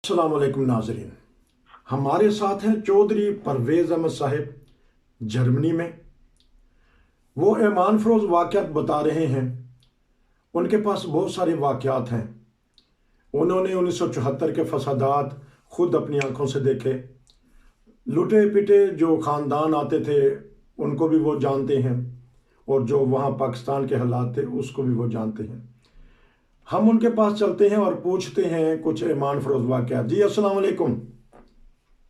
अस्सलाम वालेकुम नाजरीन। हमारे साथ हैं चौधरी परवेज़ अहमद साहिब जर्मनी में। वो ईमान फरोज वाक़यात बता रहे हैं। उनके पास बहुत सारे वाक़यात हैं। उन्होंने 1974 के फसादात खुद अपनी आंखों से देखे। लुटे पिटे जो ख़ानदान आते थे उनको भी वो जानते हैं, और जो वहाँ पाकिस्तान के हालात थे उसको भी वो जानते हैं। हम उनके पास चलते हैं और पूछते हैं कुछ ईमान फरोज वाक़यात। जी अस्सलाम वालेकुम।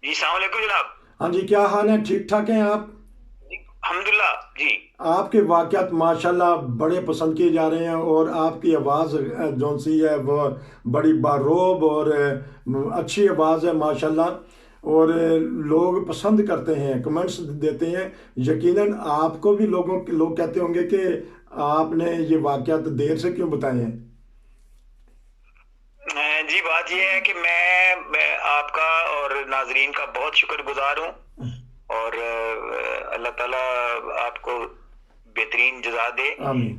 जी सलाम अलैकुम जनाब। हाँ जी, क्या हाल है? ठीक ठाक हैं आप? जी अल्हम्दुलिल्लाह जी। आपके वाक़यात माशाल्लाह बड़े पसंद किए जा रहे हैं, और आपकी आवाज़ जौन सी है वो बड़ी बारोब और अच्छी आवाज़ है माशाल्लाह। और लोग पसंद करते हैं, कमेंट्स देते हैं। यकीनन आपको भी लोग कहते होंगे कि आपने ये वाक़यात देर से क्यों बताए हैं। जी बात यह है कि मैं आपका और नाजरीन का बहुत शुक्रगुजार हूँ, और अल्लाह ताला आपको बेहतरीन जज़ा दे। आमीन।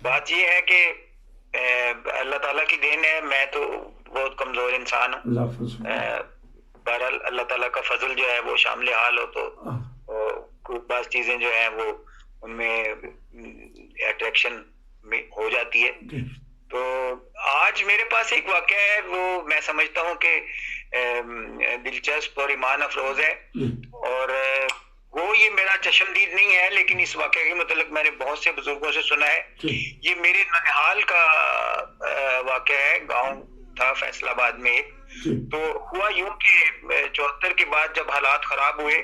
बात यह है कि अल्लाह ताला की देन है। मैं तो बहुत कमज़ोर इंसान हूँ। बहरहाल अल्लाह ताला का फजल जो है वो शामिल हाल हो तो कुछ बात चीज़ें जो है वो उनमें अट्रैक्शन में हो जाती है। तो आज मेरे पास एक वाक़या है, वो मैं समझता हूँ कि दिलचस्प और ईमान अफरोज है, और वो ये मेरा चश्मदीद नहीं है, लेकिन इस वाक़ये के मतलब मैंने बहुत से बुजुर्गों से सुना है। ये मेरे ननिहाल का वाक़या है। गांव था फैसलाबाद में एक। तो हुआ यूं कि 74 के बाद जब हालात खराब हुए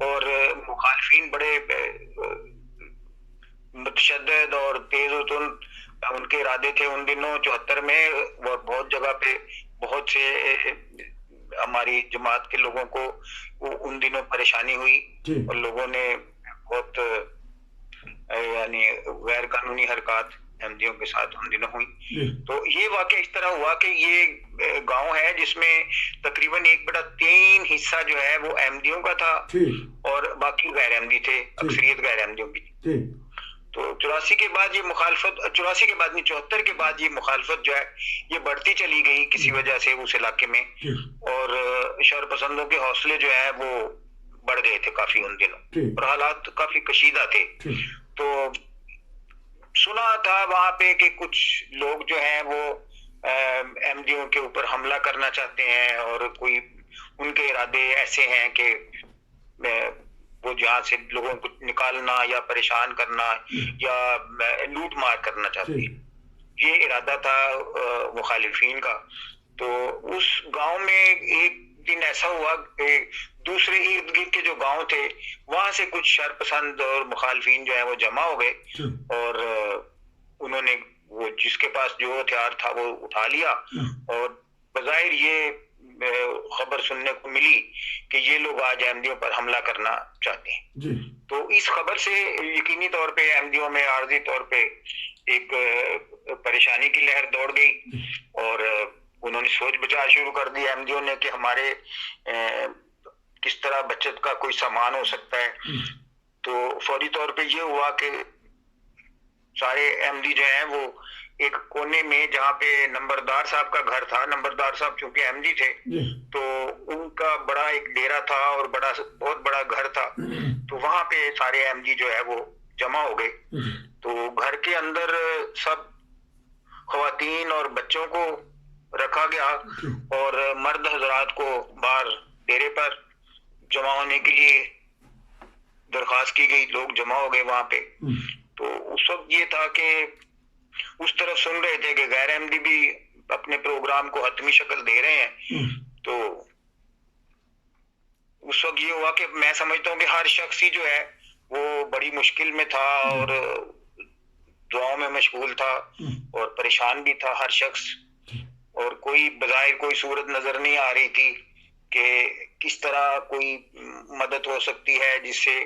और मुखालफिन बड़े मुतशद्दिद और तेज उनके इरादे थे उन दिनों 74 में। वो बहुत जगह पे बहुत से हमारी जमात के लोगों को उन दिनों परेशानी हुई, और लोगों ने बहुत यानी गैर कानूनी हरकत अहमदियों के साथ उन दिनों हुई। तो ये वाक़या इस तरह हुआ कि ये गांव है जिसमें तकरीबन 1/3 हिस्सा जो है वो अहमदियों का था, और बाकी गैर अहमदी थे, अक्सरियत गैर अहमदियों की थी। तो 84 के बाद ये मुखालफत, 84 के बाद नहीं 74 के बाद ये मुखालफत जो है ये बढ़ती चली गई किसी वजह से उस इलाके में, और शर पसंदों के हौसले जो है वो बढ़ गए थे काफी उन दिनों, और हालात काफी कशीदा थे। तो सुना था वहां पे कि कुछ लोग जो हैं वो अहमदियों के ऊपर हमला करना चाहते हैं, और कोई उनके इरादे ऐसे हैं कि वो जहाँ से लोगों को निकालना या परेशान करना या लूट मार करना चाहते हैं। ये इरादा था मुखालिफिन का। तो उस गांव में एक दिन ऐसा हुआ कि दूसरे इर्द गिर्द के जो गांव थे वहां से कुछ शरपसंद और मुखालिफिन जो है वो जमा हो गए, और उन्होंने वो जिसके पास जो हथियार था वो उठा लिया, और बज़ाहिर ये खबर सुनने को मिली कि ये लोग आज अहमदियों पर हमला करना चाहते हैं। तो इस खबर से यकीनी तौर पे अहमदियों में आर्जी तौर पे एक परेशानी की लहर दौड़ गई, और उन्होंने सोच विचार शुरू कर दी अहमदियों ने कि हमारे किस तरह बचत का कोई सामान हो सकता है। तो फौरी तौर पे ये हुआ कि सारे अहमदी जो हैं वो एक कोने में, जहाँ पे नंबरदार साहब का घर था, नंबरदार साहब चूंकि अहमदी थे तो उनका बड़ा एक डेरा था और बहुत बड़ा घर था, तो वहां पे सारे अहमदी जो है वो जमा हो गए। तो घर के अंदर सब ख्वातीन और बच्चों को रखा गया, और मर्द हजरात को बाहर डेरे पर जमा होने के लिए दरखास्त की गई। लोग जमा हो गए वहां पे। तो उस वक्त ये था कि उस तरफ सुन रहे थे कि गैर अहमदी भी अपने प्रोग्राम को हतमी शक्ल दे रहे हैं। तो उस वक्त ये हुआ कि मैं समझता हूँ कि हर शख्स ही जो है वो बड़ी मुश्किल में था और दुआओं में मशगूल था और परेशान भी था हर शख्स, और कोई बज़ाहिर कोई सूरत नजर नहीं आ रही थी कि किस तरह कोई मदद हो सकती है जिससे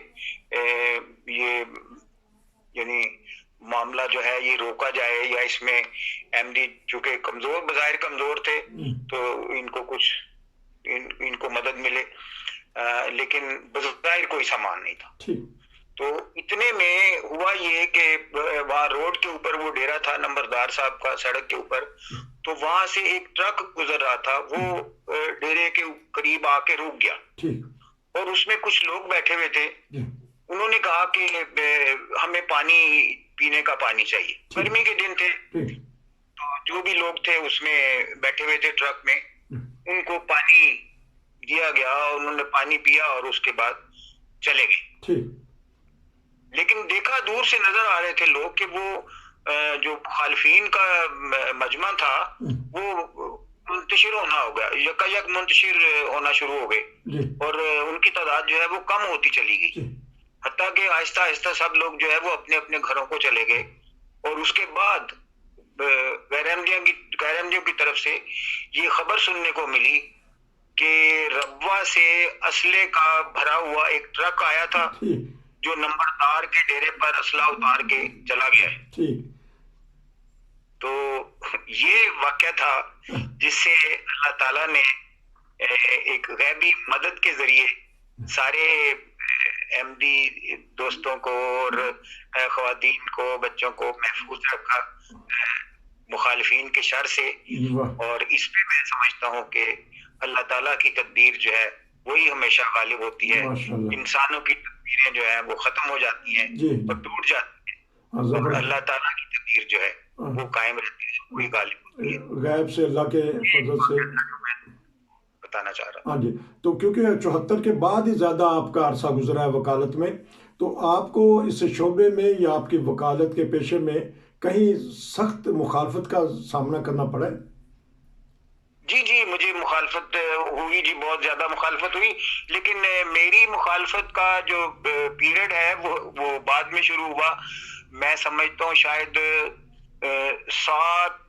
ये यानी मामला जो है ये रोका जाए, या इसमें अहमदी चूंकि कमजोर बज़ाहिर कमजोर थे तो इनको कुछ इनको मदद मिले, लेकिन बज़ाहिर कोई सामान नहीं था। तो इतने में हुआ ये कि वहां रोड के ऊपर वो डेरा था नंबरदार साहब का, सड़क के ऊपर, तो वहां से एक ट्रक गुजर रहा था, वो डेरे के करीब आके रुक गया। ठीक। और उसमें कुछ लोग बैठे हुए थे। जी। उन्होंने कहा कि हमें पानी, पीने का पानी चाहिए। गर्मी के दिन थे। ठीक। तो जो भी लोग थे उसमें बैठे हुए थे ट्रक में, उनको पानी दिया गया, उन्होंने पानी पिया और उसके बाद चले गए। ठीक। लेकिन देखा, दूर से नजर आ रहे थे लोग कि वो जो मुखालफीन का मजमा था वो मुंतशिर होना हो गया, यकायक मुंतशिर होना शुरू हो गए और उनकी तादाद जो है वो कम होती चली गई। हत्ता कि आहिस्ता आहिस्ता सब लोग जो है वो अपने अपने घरों को चले गए। और उसके बाद गैर अहमदियों की तरफ से ये खबर सुनने को मिली कि रब्वा से असले का भरा हुआ एक ट्रक आया था जो नंबरदार के डेरे पर असला उतार के चला गया है। ठीक। तो ये वाक़या था जिससे अल्लाह ताला ने एक गैबी मदद के जरिए सारे अहमदी दोस्तों को और ख्वातीन को, बच्चों को महफूज रखा मुखालिफिन के शर से। और इस पे मैं समझता हूँ कि अल्लाह ताला की तकदीर जो है वही हमेशा गालिब होती है। इंसानों की तकदीरें जो है वो खत्म हो जाती हैं और टूट जाती हैं, और अल्लाह ताला की तकदीर जो है वो कायम रहती है, वही गालिब होती है। गैब से, अल्लाह के फजल से बताना चाह रहा। हाँ जी। तो क्योंकि 74 के बाद ही ज़्यादा आपका अरसा गुजरा है वकालत में, तो आपको इस शोबे में या आपकी वकालत के पेशे में कहीं सख्त मुखालफत का सामना करना पड़ा है? जी जी, मुझे मुखालफत हुई जी, बहुत ज्यादा मुखालफत हुई। लेकिन मेरी मुखालफत का जो पीरियड है वो बाद में शुरू हुआ। मैं समझता हूँ शायद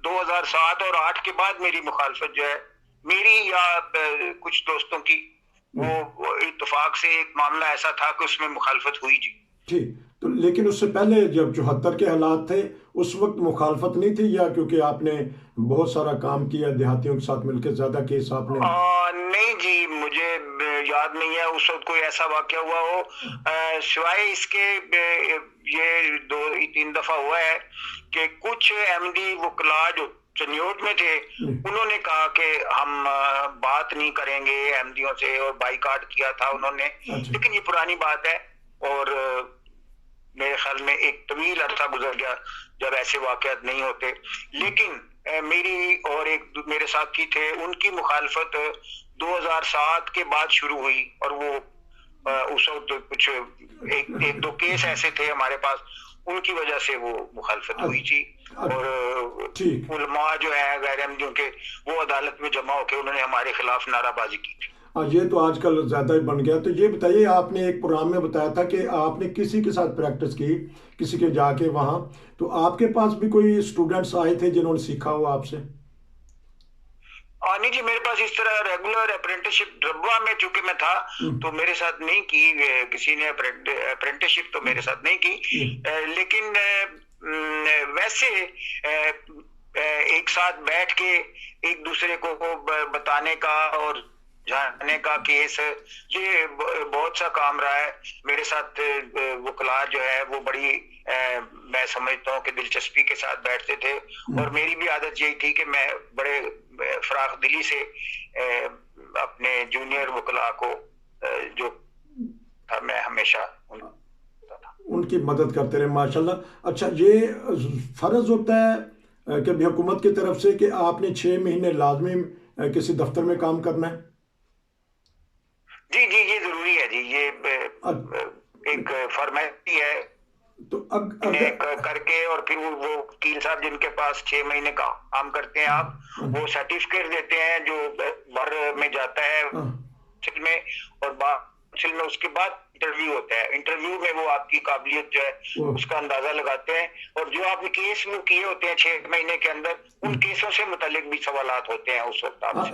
2007 और 8 के बाद मेरी मुखालफत जो है, मेरी या कुछ दोस्तों की, वो इत्तेफाक से एक मामला ऐसा था कि उसमें मुखालफत हुई जी। ठीक। तो लेकिन उससे पहले जब 74 के हालात थे उस वक्त मुखालफत नहीं थी, या क्योंकि आपने बहुत सारा काम किया देहातियों के साथ मिलकर, ज्यादा केस आपने? नहीं जी, मुझे याद नहीं है उस वक्त कोई ऐसा वाकया हुआ हो, सिवाय इसके ये 2-3 दफा हुआ है कि कुछ अहमदी वकला जो चनियोट में थे उन्होंने कहा कि हम बात नहीं करेंगे अहमदियों से, और बाइकाट किया था उन्होंने। लेकिन ये पुरानी बात है और मेरे ख्याल में एक तवील अरसा गुजर गया जब ऐसे वाकयात नहीं होते। लेकिन मेरी और एक मेरे साथी थे, उनकी मुखालफत 2007 के बाद शुरू हुई, और वो उस वक्त कुछ एक दो केस ऐसे थे हमारे पास, उनकी वजह से वो मुखालफत हुई थी। और उलमा जो है गैर अहमदियों के, वो अदालत में जमा होकर उन्होंने हमारे खिलाफ नाराबाजी की थी। ये तो आजकल ज्यादा ही बन गया। तो ये बताइए, आपने एक प्रोग्राम में बताया था कि आपने किसी के साथ प्रैक्टिस की, किसी के जाके वहां, तो आपके पास भी कोई स्टूडेंट्स आए थे जिन्होंने सीखा हो आपसे? नहीं जी, मेरे पास इस तरह रेगुलर अप्रेंटिसशिप रब्वा में चूंकि मैं था तो मेरे साथ नहीं की, किसी ने अप्रेंटिसशिप तो मेरे साथ नहीं की। लेकिन वैसे एक साथ बैठ के एक दूसरे को बताने का और जानने का केस, ये बहुत सा काम रहा है मेरे साथ। वकला जो है वो बड़ी मैं समझता हूँ कि दिलचस्पी के साथ बैठते थे, और मेरी भी आदत यही थी कि मैं बड़े फराख दिली से अपने जूनियर वकला को जो था मैं हमेशा उनकी मदद करते रहे, माशाल्लाह। अच्छा, ये फर्ज होता है कि हुकूमत की तरफ से कि आपने 6 महीने लाजमी किसी दफ्तर में काम करना है? जी जी, ये जरूरी है जी, ये एक फॉर्मेलिटी है। तो करके और फिर वो वकील साहब जिनके पास 6 महीने का काम करते हैं आप, वो सर्टिफिकेट देते हैं जो बार में जाता है में, और में उसके बाद इंटरव्यू होता है। इंटरव्यू में वो आपकी काबिलियत जो है उसका अंदाजा लगाते हैं, और जो आपने केस वो किए होते हैं 6 महीने के अंदर, उन केसों से मुतालिक भी सवालात होते हैं उस वक्त आपसे।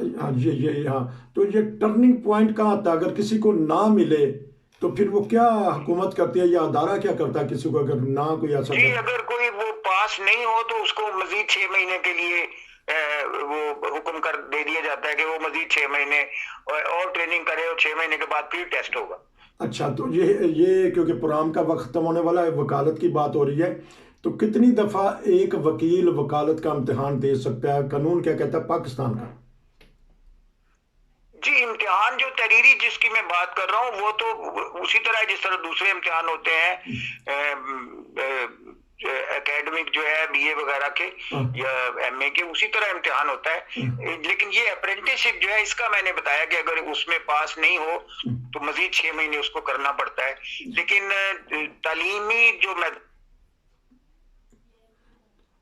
तो ये टर्निंग पॉइंट कहाँ आता है? अगर किसी को ना मिले तो फिर वो क्या हुकूमत करती है या अदारा क्या करता है किसी को अगर ना कोई ऐसा? जी, अगर कोई वो पास नहीं हो तो उसको मजीद 6 महीने के लिए वो हुक्म कर दे दिया जाता है कि वो मजीद 6 महीने और ट्रेनिंग करे, और 6 महीने के बाद फिर टेस्ट होगा। अच्छा, तो ये क्योंकि प्रोग्राम का वक्त खत्म होने वाला है, वकालत की बात हो रही है, तो कितनी दफ़ा एक वकील वकालत का इम्तिहान दे सकता है? कानून क्या कहता है पाकिस्तान का? जी, इम्तिहान जो तहरीरी जिसकी मैं बात कर रहा हूँ वो तो उसी तरह है जिस तरह दूसरे इम्तिहान होते हैं एकेडमिक जो है बीए वगैरह के या एमए के, उसी तरह इम्तिहान होता है। लेकिन ये अप्रेंटिसशिप जो है इसका मैंने बताया कि अगर उसमें पास नहीं हो तो मजीद 6 महीने उसको करना पड़ता है। लेकिन तालीमी जो मैं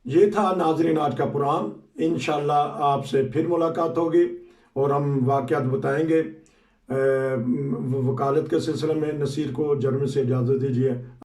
ये था नाजरीन आज का प्रोग्राम। इंशाल्लाह आपसे फिर मुलाकात होगी और हम वाक़यात बताएंगे। वकालत के सिलसिले में नसीर को जर्मनी से इजाज़त दीजिए।